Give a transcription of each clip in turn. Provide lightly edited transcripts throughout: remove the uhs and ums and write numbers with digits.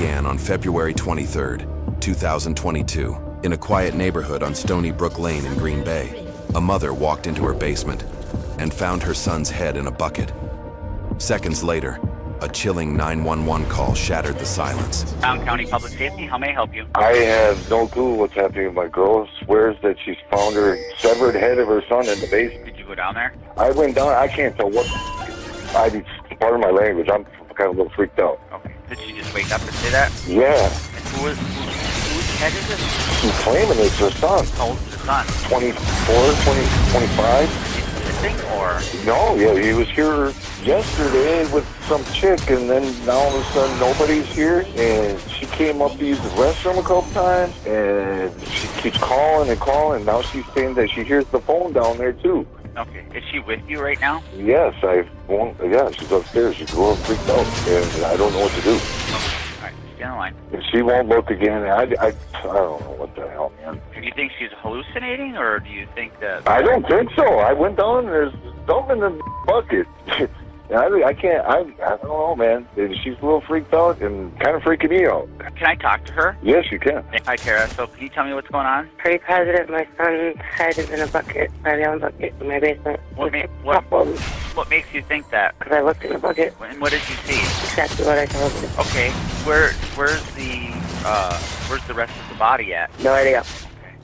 began on February 23, 2022, in a quiet neighborhood on Stony Brook Lane in Green Bay. A mother walked into her basement and found her son's head in a bucket. Seconds later, a chilling 911 call shattered the silence. Town County Public Safety, how may I help you? I have no clue what's happening with my girl. Swears that she's found her severed head of her son in the basement. Did you go down there? I went down. I can't tell what. Pardon my language. I'm kind of a little freaked out. Okay. Did she just wake up and say that? Yeah. And whose head is it? She's claiming it's her son. How old is her son? 24, 25. Is he missing or? No, yeah, he was here yesterday with some chick, and then now all of a sudden nobody's here, and she came up to use the restroom a couple times, and she keeps calling and calling, and now she's saying that she hears the phone down there too. Okay. Is she with you right now? Yes, yeah, she's upstairs. She's a little freaked out, and I don't know what to do. All right. Stay on the line. If she won't look again, I don't know what the hell, man. Do you think she's hallucinating, or do you think that... I don't think so. I went down and there's something in the bucket. I can't, I don't know, man. She's a little freaked out and kind of freaking me out. Can I talk to her? Yes, you can. Hi, Tara. So can you tell me what's going on? Pretty positive my son's head is in a bucket, by the bucket in my basement. What makes you think that? Because I looked in the bucket. And what did you see? Exactly what I told you. Okay. Where's the rest of the body at? No idea. Okay.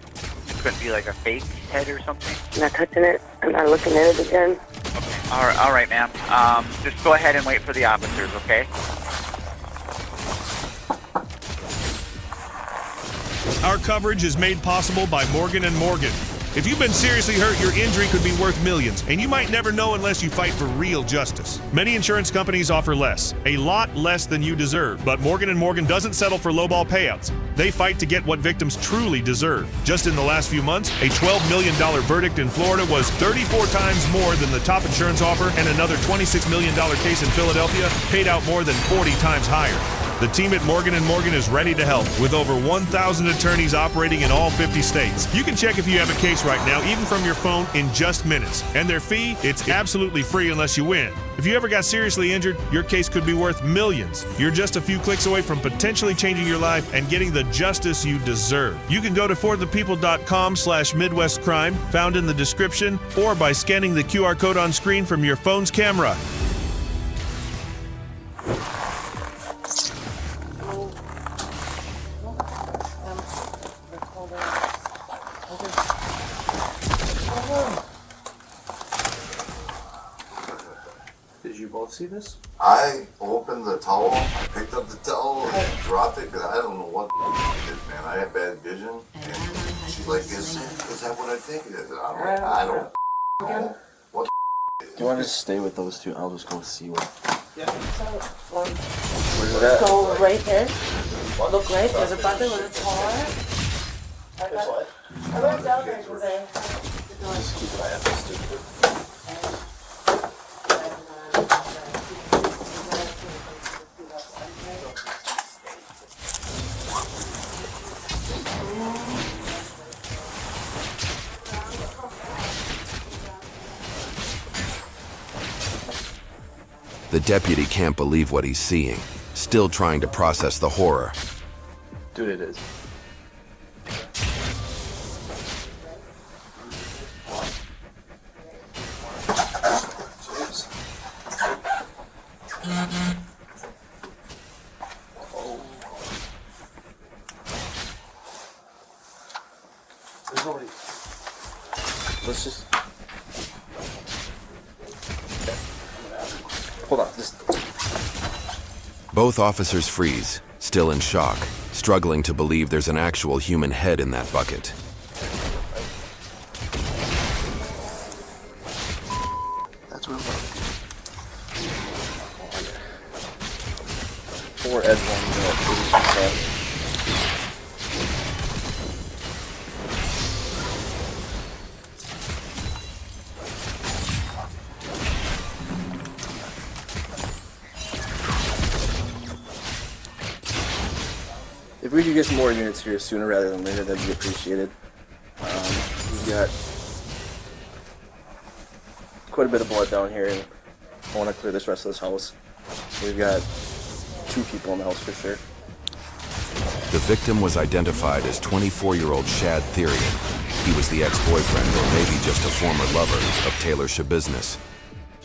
It couldn't be like a fake head or something? I'm not touching it. I'm not looking at it again. Okay. All right, ma'am. Just go ahead and wait for the officers, okay? Our coverage is made possible by Morgan & Morgan. If you've been seriously hurt, your injury could be worth millions, and you might never know unless you fight for real justice. Many insurance companies offer less, a lot less than you deserve, but Morgan & Morgan doesn't settle for lowball payouts. They fight to get what victims truly deserve. Just in the last few months, a $12 million verdict in Florida was 34 times more than the top insurance offer, and another $26 million case in Philadelphia paid out more than 40 times higher. The team at Morgan & Morgan is ready to help, with over 1,000 attorneys operating in all 50 states. You can check if you have a case right now, even from your phone, in just minutes. And their fee, it's absolutely free unless you win. If you ever got seriously injured, your case could be worth millions. You're just a few clicks away from potentially changing your life and getting the justice you deserve. You can go to forthepeople.com/MidwestCrime, found in the description, or by scanning the QR code on screen from your phone's camera. Did you both see this? I opened the towel, I picked up the towel and dropped it because I don't know what it is, man. I have bad vision. And she's like, is that what I think it is? I'm like, I don't know. What Do you want to just stay with those two? I'll just go see what. Yeah. Where's it at? Go right there. Look right. There's a bucket with a taller. I went down there because I had the door. Just keep an eye on this too. The deputy can't believe what he's seeing, still trying to process the horror. Dude, it is. There's nobody. Let's just. Hold on. Both officers freeze, still in shock, struggling to believe there's an actual human head in that bucket. That's real low. 4 edge ones. If we could get some more units here sooner rather than later, that'd be appreciated. We've got quite a bit of blood down here, and I want to clear this rest of this house. We've got 2 people in the house for sure. The victim was identified as 24-year-old Shad Therian. He was the ex-boyfriend, or maybe just a former lover, of Taylor Shabiznis,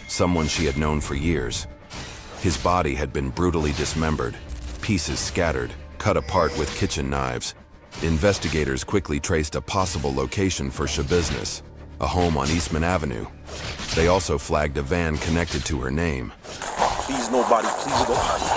someone she had known for years. His body had been brutally dismembered, pieces scattered, cut apart with kitchen knives. Investigators quickly traced a possible location for Shabiznis, a home on Eastman Avenue. They also flagged a van connected to her name. Please, nobody. Please, nobody.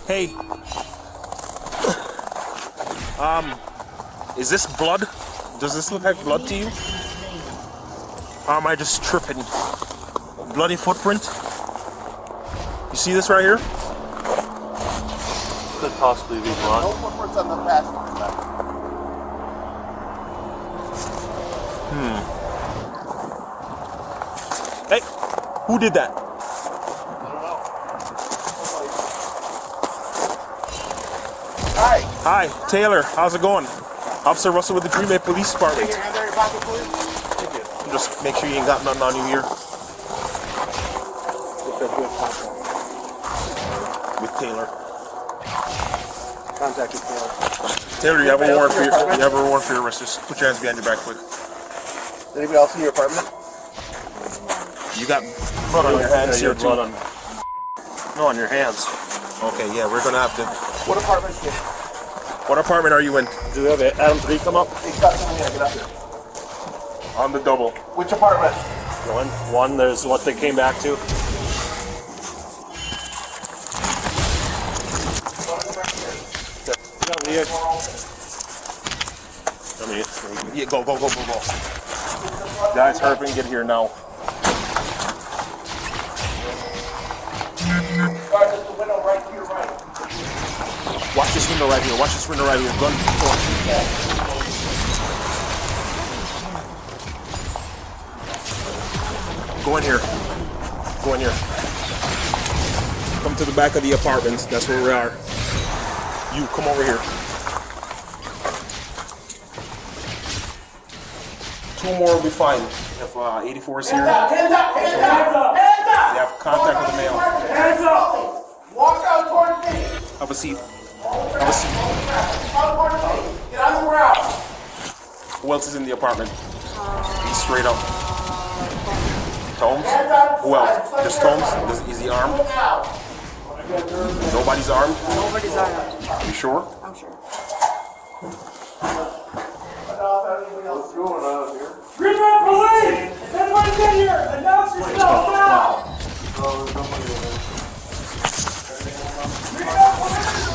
Hey, is this blood? Does this look like blood to you? Or am I just tripping? Bloody footprint? You see this right here? Could possibly be blood. No footprints on the passenger side. Hey, who did that? Hi, Taylor. How's it going? Officer Russell with the Green Bay Police Department. Hand out your pocket, please. Thank you. Just make sure you ain't got nothing on you here. With Taylor. Contact with Taylor. Taylor, you have a warrant for your arrest. Just put your hands behind your back quick. Is anybody else in your apartment? You got blood on your hands here too. Blood on. No, on your hands. Okay, yeah, we're gonna have to. What apartment is it? What apartment are you in? Do we have Adam 3 come up? He's got something here. Get up here. On the double. Which apartment? One, there's what they came back to. Yeah, go. Guys, hurry up and get here now. Guys, there's the window right to your right. Watch this window right here. Gun. Go in here. Come to the back of the apartments. That's where we are. You, come over here. 2 more will be fine. If 84 is here. Hands up! They have contact with the mail. Hands up! Walk out towards me! Have a seat. Out towards me! Get on the ground! Who else is in the apartment? Be straight up. Tomes? Who else? Just Tomes? Is he armed? Nobody's armed? Nobody's armed. You sure? I'm sure. What's going on here? Green Bay Police! If anybody's in here, announce yourself now!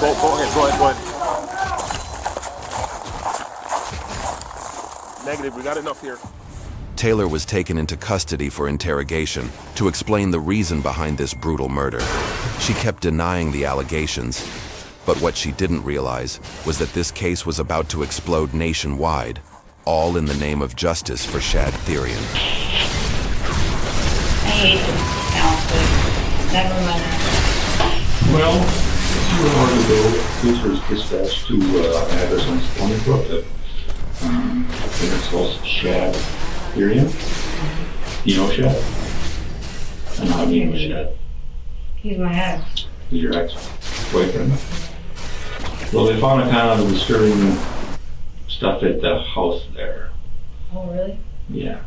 Go ahead. Negative, we got enough here. Taylor was taken into custody for interrogation to explain the reason behind this brutal murder. She kept denying the allegations, but what she didn't realize was that this case was about to explode nationwide, all in the name of justice for Shad Therian. I hate this outfit. Never mind. Well, a few hours ago, police was dispatched to an address on Stony Brook that I think it's called Shad Therian. You know Shad? And how do you know Shad? He's my ex. He's your ex-boyfriend? Well, they found a kind of disturbing stuff at the house there. Oh, really? Yeah.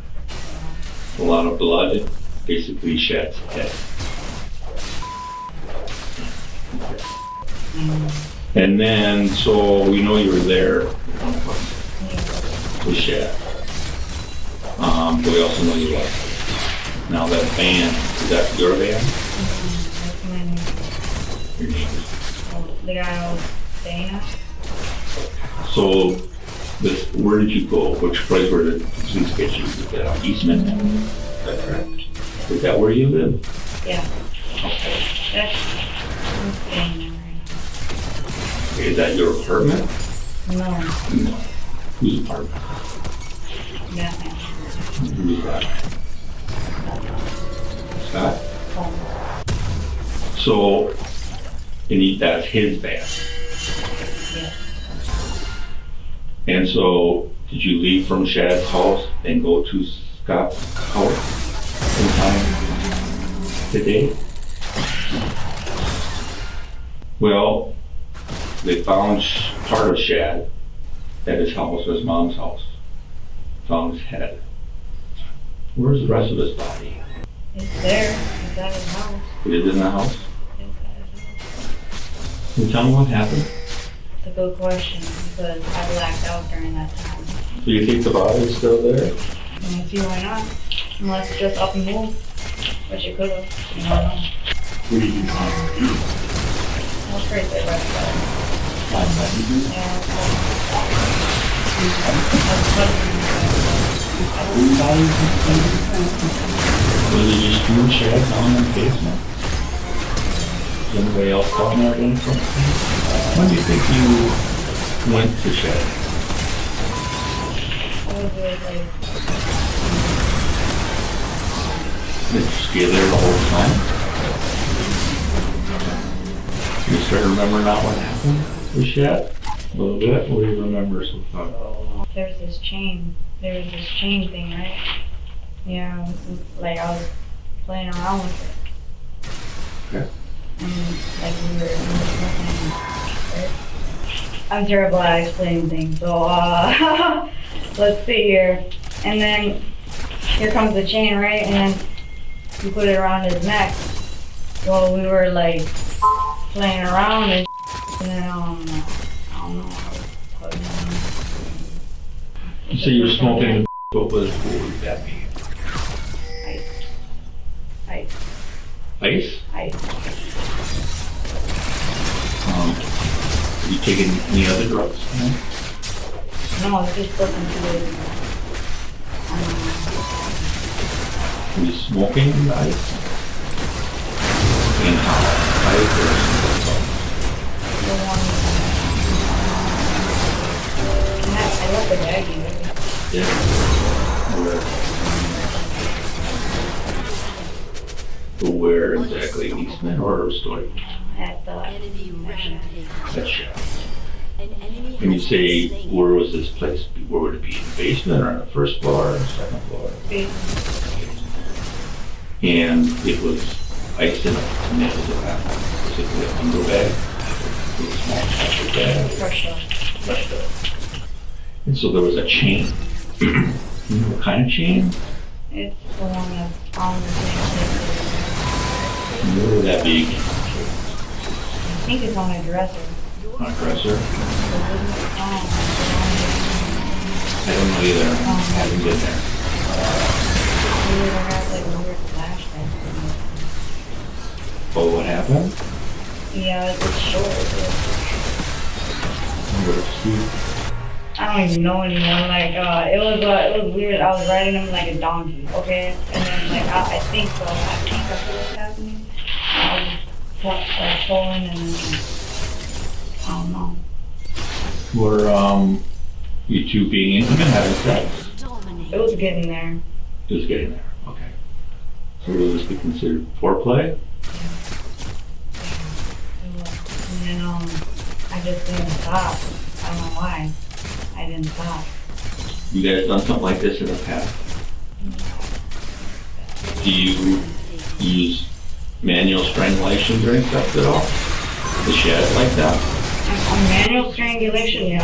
A lot of blood, basically Shad's head. And then, so we know you were there with Shad. But we also know you left. Now that van, is that your van? That's my name. Your name. The guy I was staying at. So, where did you go? Which place where did the police get you? Is that Eastman? Is that correct? Is that where you live? Yeah. Okay. I'm staying there right now. Is that your apartment? No. No. Whose apartment? Batman. Who's that? Scott? So, that's his van. Yeah. And so, did you leave from Shad's house and go to Scott's house sometime today? Well, they found part of Shad at his house, his mom's house. Found his head. Where's the rest of his body? It's there. It's at his house. It is in the house? It's at his house. Can you tell me what happened? It's a good question because I blacked out during that time. Do you think the body is still there? I don't see why not. Unless it's just up and move. Which it could have. You don't know. What did you do? I was pretty good right there. Was it just you and Shad down in the basement? Is anybody else down there doing something? When do you think you went to Shad? Did you stay there the whole time? You start remembering now what happened with Shad? A little bit? What do you remember so far? There's this chain thing, right? Yeah, like I was playing around with it. Okay. And like we were smoking, right? I'm terrible at explaining things, so let's see here. And then here comes the chain, right? And then you put it around his neck. Well, we were like playing around and then I don't know. You say you were smoking, what would that be? Ice. Ice? Ice. Have you taken any other drugs? No, it's just looking to it. Were you smoking the ice? And how? Ice or something else? I left the baggie. Yeah. Where exactly? Eastman or Story? At the That's Shad. Can you say where was this place? Where would it be? In the basement or on the first floor or second floor? basement. And it was iced in a nails around. Was it a window bag? It was a small plastic bag. Crushed up. And so there was a chain. You know what kind of chain? It's the one that's on the thing. Where would that be? I think it's on a dresser. On a dresser? I don't know either. I haven't been there. Oh, what happened? Yeah, it's short. Steve. I don't even know anymore. Like, it was weird. I was riding him like a donkey, okay? And then, like, I think so. I think that's what was happening. I was like pulling and I don't know. Were you two being intimate, having sex? It was getting there. It was getting there. Okay. So will this be considered foreplay? And then I just didn't stop. I don't know why. I didn't stop. You guys done something like this in the past? Do you use manual strangulation during sex at all? The Shad like that? On manual strangulation, yes.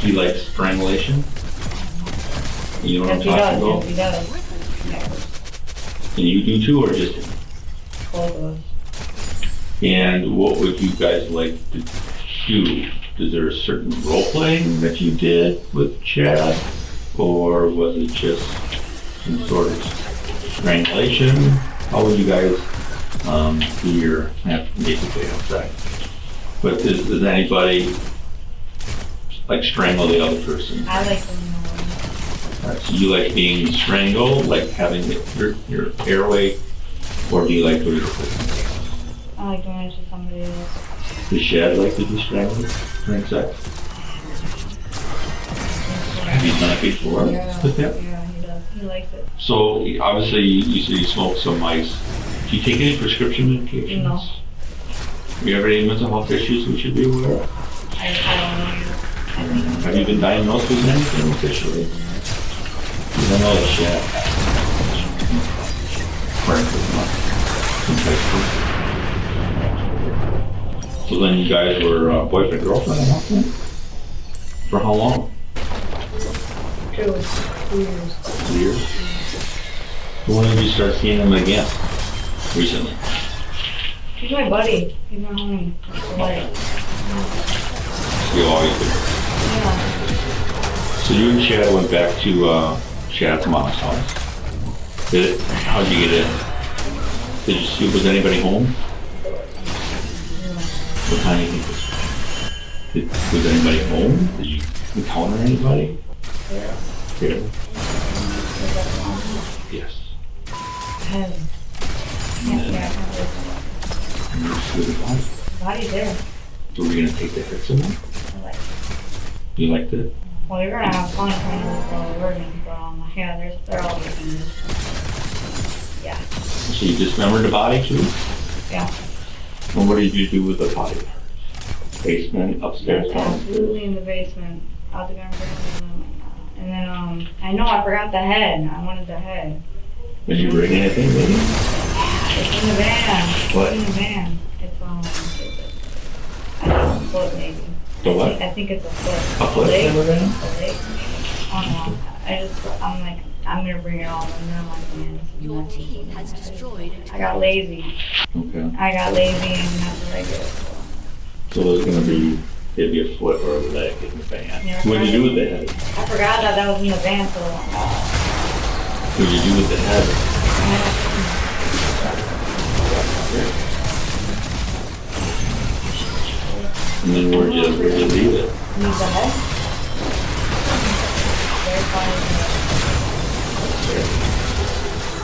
Do you like strangulation? You know what I'm talking about? Yes, he does. And you do too, or just him? Both of us. And what would you guys like to do? Is there a certain role playing that you did with Chad? Or was it just some sort of strangulation? How would you guys do your basically outside? But does anybody like strangle the other person? I like them. So you like being strangled, like having your airway, or do you like doing it with somebody else? I like doing it to somebody else. Does Shad like to be strangled during sex? Have you done it before with him? Yeah, he does. He likes it. So obviously you said you smoke some ice. Do you take any prescription medications? No. Do you have any mental health issues we should be aware of? I don't know. Have you been diagnosed with anything officially? You don't know that Shad. So then you guys were boyfriend, girlfriend at that point? For how long? 2 years. 2 years? So when did you start seeing him again? Recently? He's my buddy. He's my homie. Like, You always did. yeah. So you and Shad went back to Shad's mom's house. How'd you get in? Did you see, was anybody home? What time do you think was anybody home? Did you encounter anybody? Yeah. Here. Yes. Yeah. And you just threw the body. Body's there. So we're gonna take the hit somewhere? I like it. You liked it? Well, you're gonna have fun trying to look all the organs, but yeah, they're all different. Yeah. So you dismembered the body too? Yeah. And what did you do with the body? Basement, upstairs, downstairs? Absolutely in the basement. Out the ground. And then I know I forgot the head. I wanted the head. Did you bring anything with you? It's in the van. What? It's in the van. It's I don't know, a foot maybe. The what? I think it's a foot. A foot leg? in the van? A leg? I don't know. I'm like, I'm gonna bring it all. And then I'm like, man, this is Your messy. team has destroyed. I got lazy. Okay. I got lazy and that's what I did. So there's gonna be, it'd be a foot or a leg in the van. Yeah. What did you do with the head? I forgot that was in the van, so What did you do with the head? And then where'd you leave it? Leave the head. Very fine.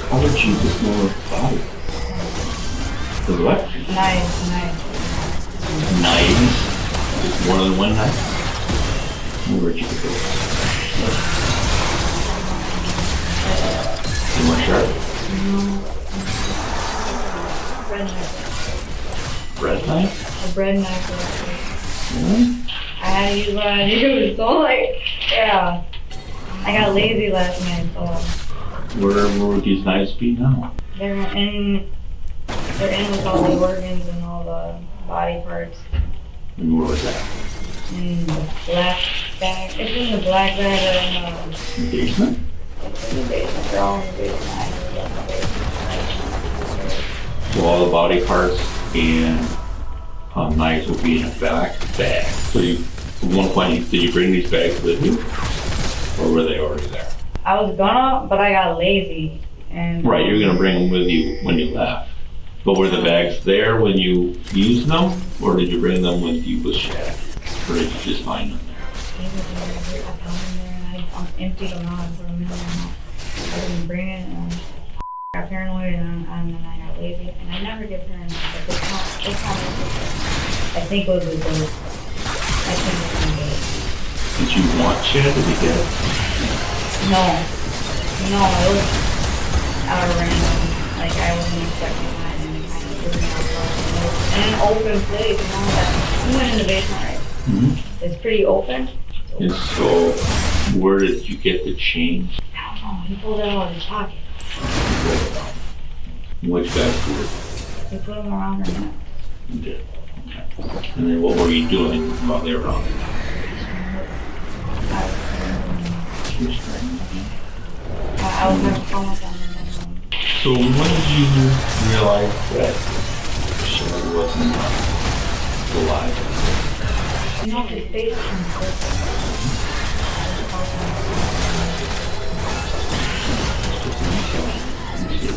How would you dismember the body? With what? Knives. Knives? More than one knife? Where'd you go? You more sharp? Bread knife. Bread knife? A bread knife. Really? I had to use what I used, so like, yeah. I got lazy last night, so Where would these knives be now? they're in with all the organs and all the body parts. And where was that? In the black bag. It's in the black bag In the basement? It's in the basement. They're all in the basement. I never got in the basement. So all the body parts and knives will be in a black bag. So you, at one point, did you bring these bags with you? Or were they already there? I was gonna, but I got lazy. And Right, you're gonna bring them with you when you left. But were the bags there when you used them? Or did you bring them with you with Shad? Or did you just find them there? I found them there and I emptied them out and put them in there. I didn't bring it and I got paranoid and then I got lazy. And I never get paranoid, but this time I think it was a ghost. I think it was a ghost. Did you want Shad to be dead? No, it was out of random. Like I wasn't expecting that and it kind of threw me off guard. And an open place, that we went in the basement, right? Mm-hmm. It's pretty open. And so, where did you get the chain? I don't know, he pulled it out of his pocket. Which bags were it? He put them around her neck. You did. Okay. And then what were you doing while they were on the I was having fun with them and So when did you realize that Shad wasn't alive? you know, his face turned purple. I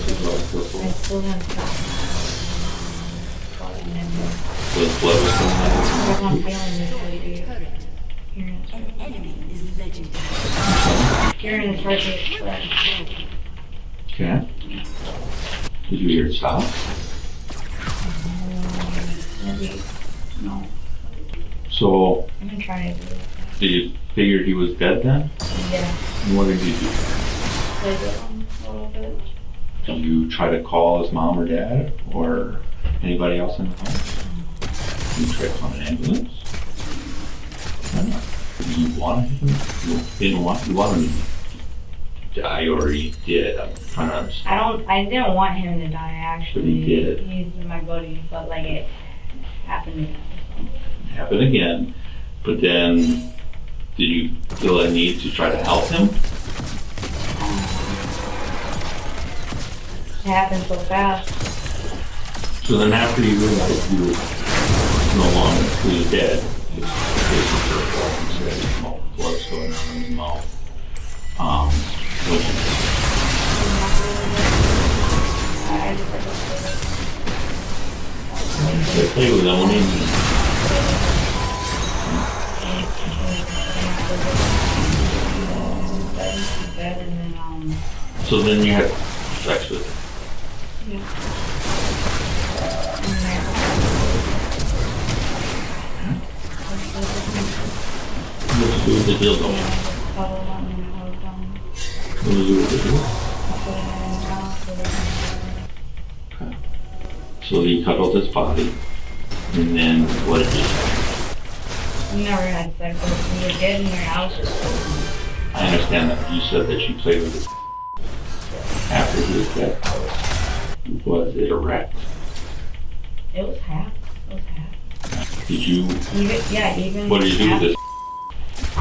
still didn't stop. The blood was coming out. I'm feeling this heavy. Hearing An enemy is legendary. his heartbeat spread. Okay. Did you hear it stop? Maybe No. So, I've been trying to do it. did you figure he was dead then? Yeah. And what did you do? Play with him a little bit. Did you try to call his mom or dad or anybody else in the house? Did you try to call an ambulance? No. Did you want him? You didn't want, you wanted him to die, or you did? I'm trying to understand. I didn't want him to die actually. But he did. He's my buddy, but like it happened again. It happened again, but then did you feel a need to try to help him? It happened so fast. So then after you realized you were no longer, he was dead, his blood's going on in his mouth. What did you do? I just They play with him, and then so then you had sex with him. yeah. What did you do with the dildo? What did you do with the dildo? Okay. So he cuddled his body, and then what did you say? We never had sex, but we were getting there. I was just I understand that you said that you played with it after he was dead. Was it erect? It was half. It was half. Did you? Even. What did you do with this? I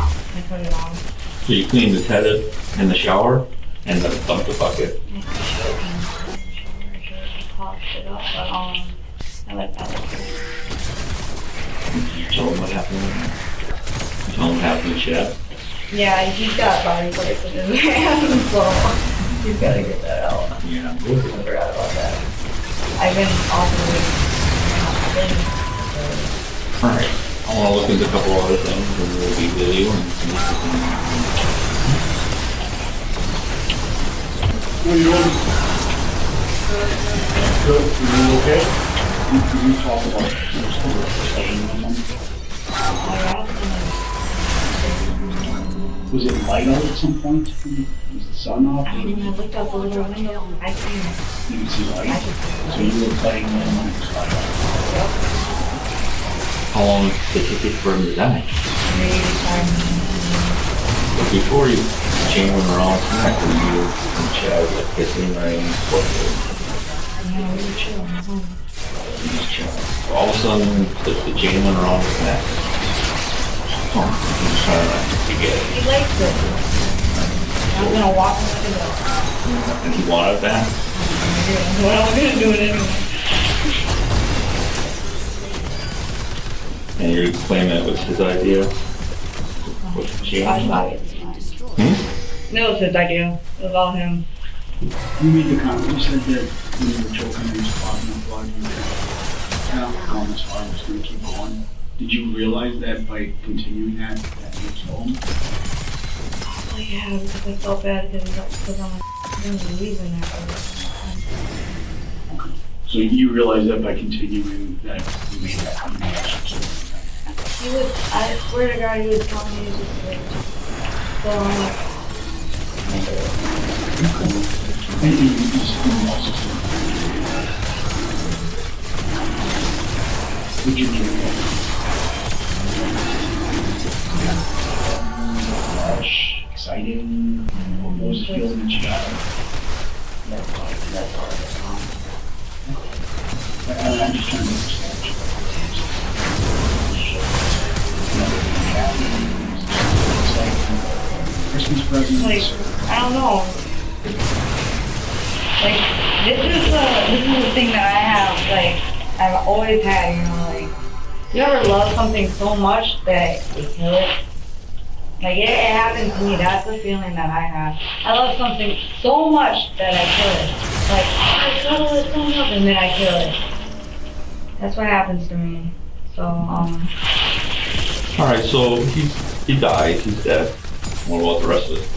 cut it off. So you cleaned his head in the shower and then dumped the bucket. I popped it up, but I let that. Did you tell him what happened? You tell him what happened in Chad? Yeah, he's got body parts in his hand, so he's gotta get that out. Yeah. I forgot about that. I've been off the week. Alright. I want to look into a couple other things and we'll be video and see if we can. What are you doing? Good. Are you okay? You talk about Was it light out at some point? Was the sun off? I didn't even look out the little window. I seen it. You can see light? So you were playing when it was light out? How long did it take for him to die? 3 5 minutes. But before you chain him around his neck, were you and Chad like kissing or anything? Yeah, we were chilling. You just chilling. All of a sudden, the chain went around his neck. Oh, I'm just trying to get it. He likes it. I was gonna walk him like a dog. And he wanted that? Well, I was gonna do it anyway. And you claim that was his idea? With the chain? No, it was his idea. It was all him. You made the comment, you said that when you were choking and you was clogging up blood, you were going as far as going to keep going. Did you realize that by continuing that you killed him? Oh yeah, because I felt bad because I'm going to leave in there. Okay. So you realized that by continuing that you made that He was, I swear to God, he was telling me he was just like, so I'm like, and you just also would you do fresh, exciting? What was the feeling that you got? that's hard. I'm just trying to understand. Christmas presents. Like, I don't know. Like, this is the thing that I have, like, I've always had, you know, like, you ever love something so much that you kill it? Like, it happened to me, that's the feeling that I have. I love something so much that I kill it. Like, I cuddle it so much and then I kill it. That's what happens to me. So, Alright, so he died, he's dead. What about the rest of it?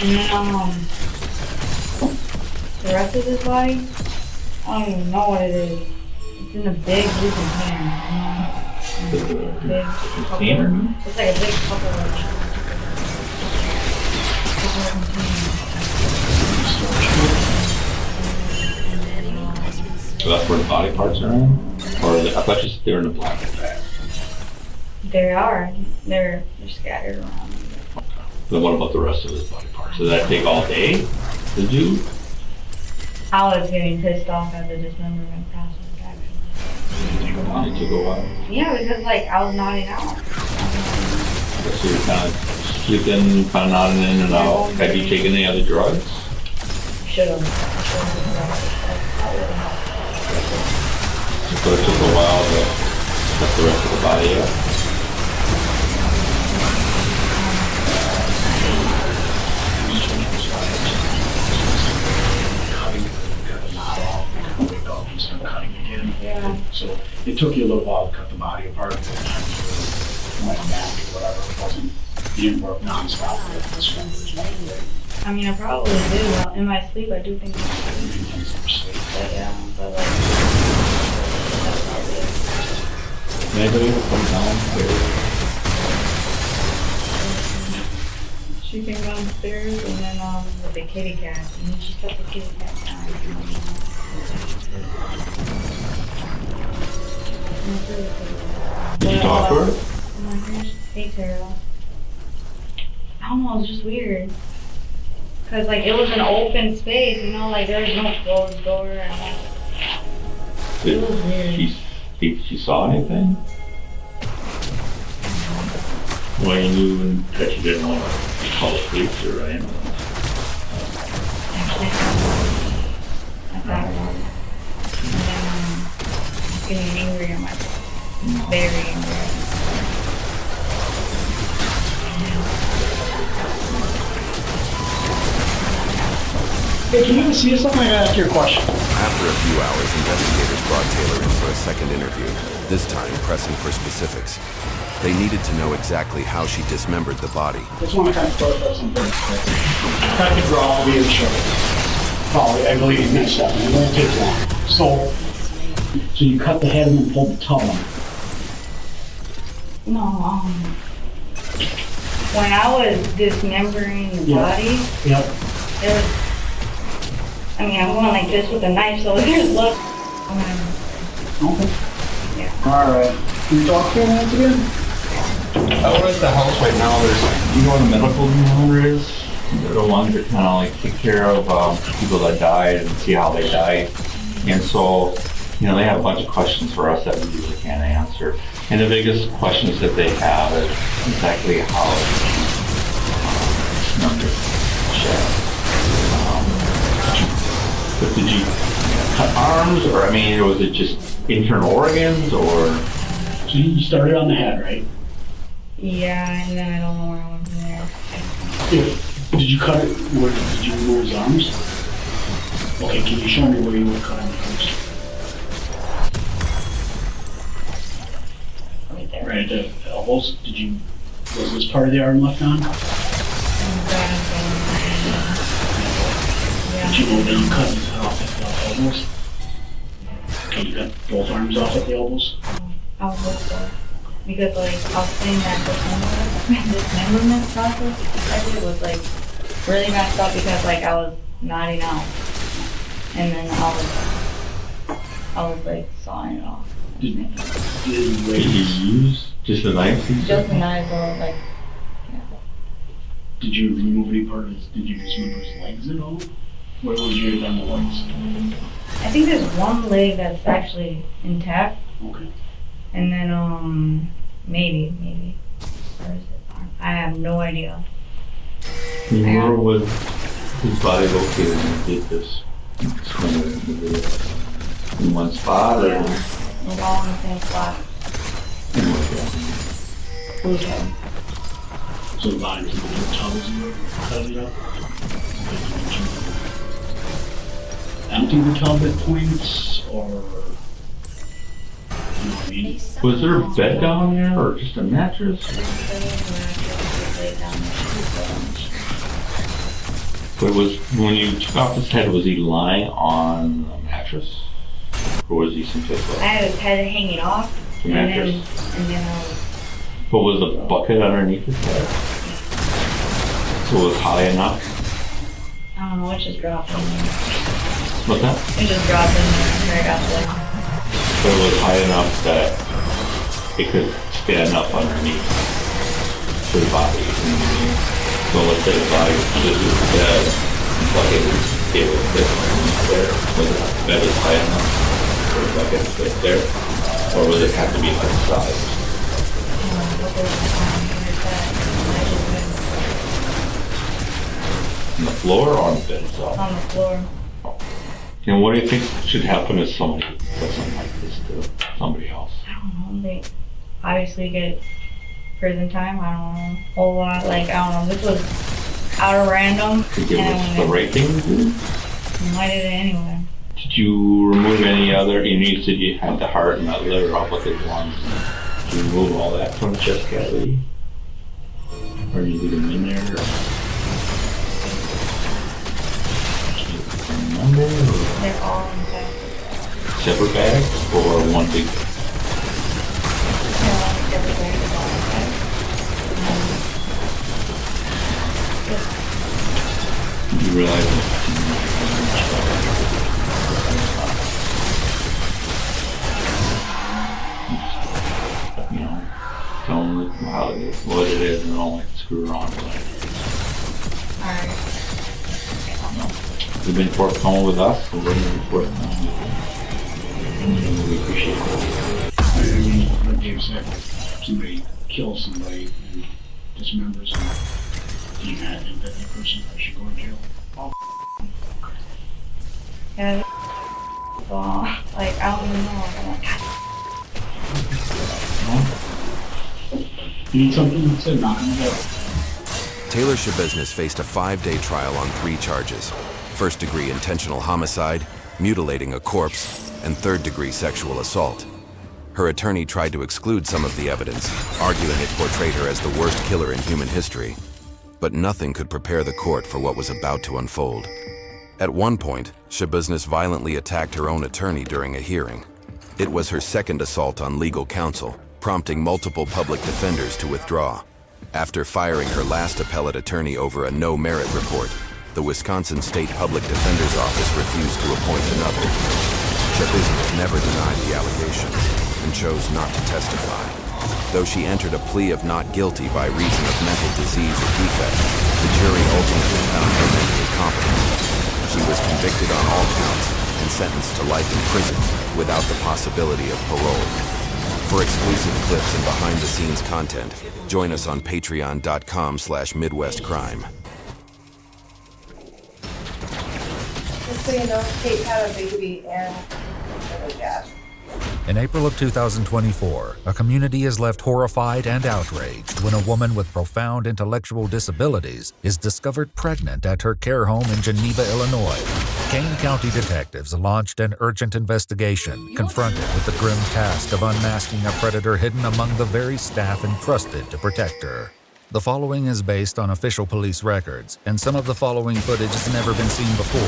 and then, the rest of his body, I don't even know what it is. It's in a big blue container. Big container? It's like a big couple of So that's where the body parts are in? Or I thought you said they were in the plastic bag. They are. They're scattered around. Then what about the rest of his body parts? Does that take all day to do? I was getting pissed off at the dismemberment process, actually. It took a while. Yeah, because like I was nodding out. So you're kind of sleeping, kind of nodding in and out. Have you taken any other drugs? Should have. So it took a while to set the rest of the body up. Yeah. So it took you a little while to cut the body apart. Went back or whatever. It wasn't, you didn't work nonstop. I mean, I probably do. In my sleep, I do think I'm sleep. But yeah, but like, that's probably it. Anybody ever come down She came downstairs and then with the kitty cat, and then she set the kitty cat down. Did you talk to her? Oh my gosh, hey Tara. I don't know, it was just weird. Cause like it was an open space, you know, like there was no closed door and like, it was weird. She think she saw anything? Well, you knew that you didn't want to call the police or anything. I thought about it. And then I was getting angry at myself. Very angry. Hey, can you even see something? I gotta ask you a question. After a few hours, investigators brought Taylor in for a second interview, this time pressing for specifics. They needed to know exactly how she dismembered the body. Just want to kind of clarify something. Kind of draw will be in show. Probably, I believe you missed that. It won't take long. So you cut the head and then pulled the tongue. No, when I was dismembering the body, Yep. there was, I mean, I'm going like this with a knife, so there's blood. Okay. Yeah. All right. Can you talk to him once again? We're at the house right now. There's, you know what a medical examiner is? They're the ones that kind of like take care of people that died and see how they died. And so, you know, they have a bunch of questions for us that we usually can't answer. And the biggest questions that they have is exactly how but did you cut arms, or I mean, was it just internal organs, or? So you started on the head, right? Yeah, and then I don't know where I went from there. Did you cut it? Where did you remove his arms? Okay, can you show me where you would cut him first? Right there. Right at the elbows. Was this part of the arm left on? Yeah. Did you know that you cut his head off at the elbows? Okay, you cut both arms off at the elbows? I was hopeful. Because like, I was saying that dismemberment process, actually it was like really messed up because like I was nodding out. And then I was like sawing it off. Did you use just a knife? Just a knife, or like, yeah. Did you remove any part of his, did you dismember his legs at all? What was yours on the legs? I think there's one leg that's actually intact. Okay. And then, maybe. Where is it? I have no idea. Where was his body located when he did this? In one spot, or? Yeah, it was all in the same spot. Okay. So the body was in the tub as you were cutting it up? Empty the tub at points, or? You know what I mean? Was there a bed down there, or just a mattress? But when you took off his head, was he lying on a mattress? Or was he someplace else? I had his head hanging off, The mattress? and then I was... But was the bucket underneath his head? So it was high enough? I don't know, it just dropped in there. What's that? It just dropped in there right after. So it was high enough that it could stand up underneath his body. So let's say the body was just his bed, but it was fit there. Was it the bed was high enough for the bucket to fit there? Or would it have to be like size? On the floor or on the bed itself? On the floor. And what do you think should happen if somebody does something like this to somebody else? I don't know, they obviously get prison time, I don't know, a whole lot, like, I don't know, this was out of random. Think it was the right thing to do? I did it anyway. Did you remove any other, you said you had the heart and that liver off with his lungs. Did you remove all that from the chest cavity? Or did you leave them in there? Remember? They're all in bags. Separate bags or one big bag? You realize that you know, tell them how it is, what it is, and don't like to screw around with it. Alright. You've been forthcoming with us, and we're going to be forthcoming with you. We appreciate it. I mean, like Dave said, somebody kills somebody and dismembers them. Do you have that person that should go to jail? Yeah, well, like, I don't even know, I'm like, God. You need something that said knock on the door. Taylor Shabiznes faced a 5-day trial on 3 charges: first-degree intentional homicide, mutilating a corpse, and third-degree sexual assault. Her attorney tried to exclude some of the evidence, arguing it portrayed her as the worst killer in human history. But nothing could prepare the court for what was about to unfold. At one point, Shabiznes violently attacked her own attorney during a hearing. It was her second assault on legal counsel, prompting multiple public defenders to withdraw. After firing her last appellate attorney over a no-merit report, the Wisconsin State Public Defender's Office refused to appoint another. Shabiznes never denied the allegations and chose not to testify. Though she entered a plea of not guilty by reason of mental disease or defect, the jury ultimately found her mentally competent. She was convicted on all counts and sentenced to life in prison without the possibility of parole. For exclusive clips and behind-the-scenes content, join us on patreon.com/MidwestCrime. Just so you know, Kate had a baby and a dad. In April of 2024, a community is left horrified and outraged when a woman with profound intellectual disabilities is discovered pregnant at her care home in Geneva, Illinois. Kane County detectives launched an urgent investigation, confronted with the grim task of unmasking a predator hidden among the very staff entrusted to protect her. The following is based on official police records, and some of the following footage has never been seen before.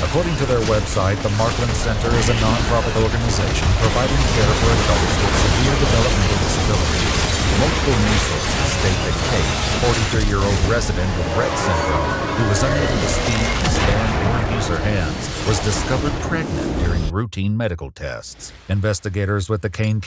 According to their website, the Markland Center is a non-profit organization providing care for adults with severe developmental disabilities. Multiple news sources state that Kate, a 43-year-old resident with Rett syndrome, who was unable to speak, stand, or use her hands, was discovered pregnant during routine medical tests. Investigators with the Kane County